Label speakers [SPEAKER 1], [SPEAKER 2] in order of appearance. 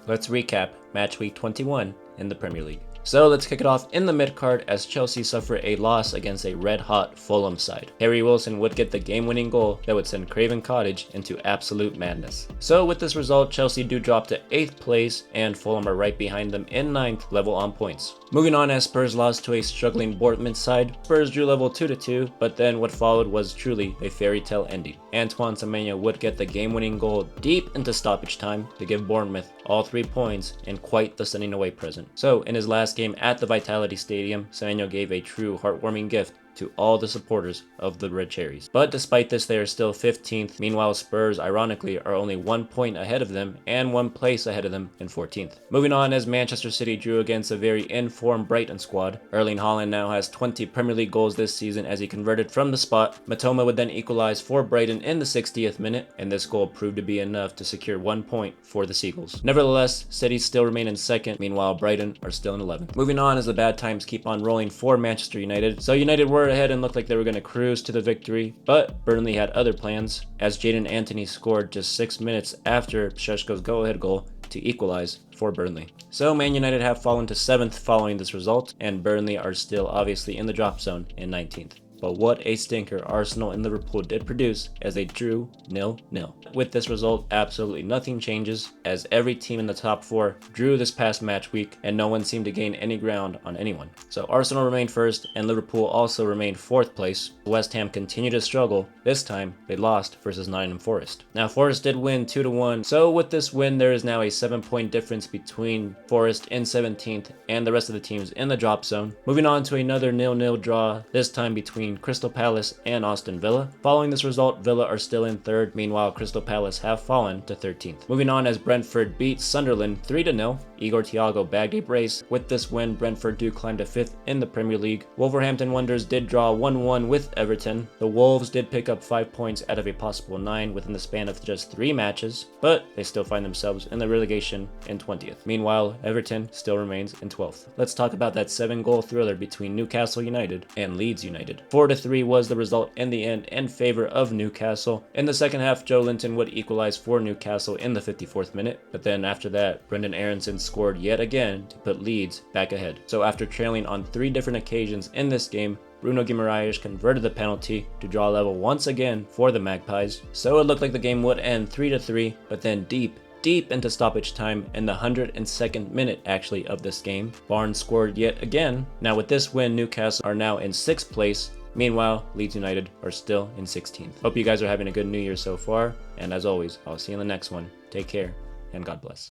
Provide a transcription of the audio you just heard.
[SPEAKER 1] Let's recap match week 21 in the Premier League. So let's kick it off in the mid-card as Chelsea suffer a loss against a red-hot Fulham side. Harry Wilson would get the game-winning goal that would send Craven Cottage into absolute madness. So with this result, Chelsea do drop to 8th place and Fulham are right behind them in 9th, level on points. Moving on, as Spurs lost to a struggling Bournemouth side, Spurs drew level 2-2, but then what followed was truly a fairy tale ending. Antoine Semenyo would get the game-winning goal deep into stoppage time to give Bournemouth all 3 points and quite the sending away present. So in his last game at the Vitality Stadium, Semenyo gave a true heartwarming gift to all the supporters of the Red Cherries. But despite this, they are still 15th. Meanwhile, Spurs, ironically, are only 1 point ahead of them and 1 place ahead of them in 14th. Moving on, as Manchester City drew against a very informed Brighton squad. Erling Haaland now has 20 Premier League goals this season as he converted from the spot. Matoma would then equalize for Brighton in the 60th minute, and this goal proved to be enough to secure 1 point for the Seagulls. Nevertheless, City still remain in 2nd, meanwhile Brighton are still in 11th. Moving on, as the bad times keep on rolling for Manchester United. So United were ahead and looked like they were going to cruise to the victory, but Burnley had other plans as Jadon Anthony scored just 6 minutes after Šeško's go-ahead goal to equalize for Burnley. So Man United have fallen to 7th following this result, and Burnley are still obviously in the drop zone in 19th. But what a stinker Arsenal and Liverpool did produce as they drew 0-0. With this result, absolutely nothing changes as every team in the top 4 drew this past match week and no one seemed to gain any ground on anyone. So Arsenal remained 1st and Liverpool also remained 4th place. West Ham continued to struggle. This time they lost versus Nottingham Forest. Now Forest did win 2-1. So with this win, there is now a 7-point difference between Forest in 17th and the rest of the teams in the drop zone. Moving on to another 0-0 draw, this time between Crystal Palace and Aston Villa. Following this result, Villa are still in 3rd, meanwhile Crystal Palace have fallen to 13th. Moving on, as Brentford beat Sunderland 3-0, Igor Thiago bagged a brace. With this win, Brentford do climb to 5th in the Premier League. Wolverhampton Wanderers did draw 1-1 with Everton. The Wolves did pick up 5 points out of a possible 9 within the span of just 3 matches, but they still find themselves in the relegation in 20th. Meanwhile, Everton still remains in 12th. Let's talk about that 7-goal thriller between Newcastle United and Leeds United. 4-3 was the result in the end in favor of Newcastle. In the second half, Joe Linton would equalize for Newcastle in the 54th minute, but then after that, Brendan Aronson scored yet again to put Leeds back ahead. So after trailing on 3 different occasions in this game, Bruno Guimaraes converted the penalty to draw level once again for the Magpies. So it looked like the game would end 3-3, but then deep into stoppage time in the 102nd minute actually of this game, Barnes scored yet again. Now with this win, Newcastle are now in 6th place. Meanwhile, Leeds United are still in 16th. Hope you guys are having a good New Year so far, and as always, I'll see you in the next one. Take care, and God bless.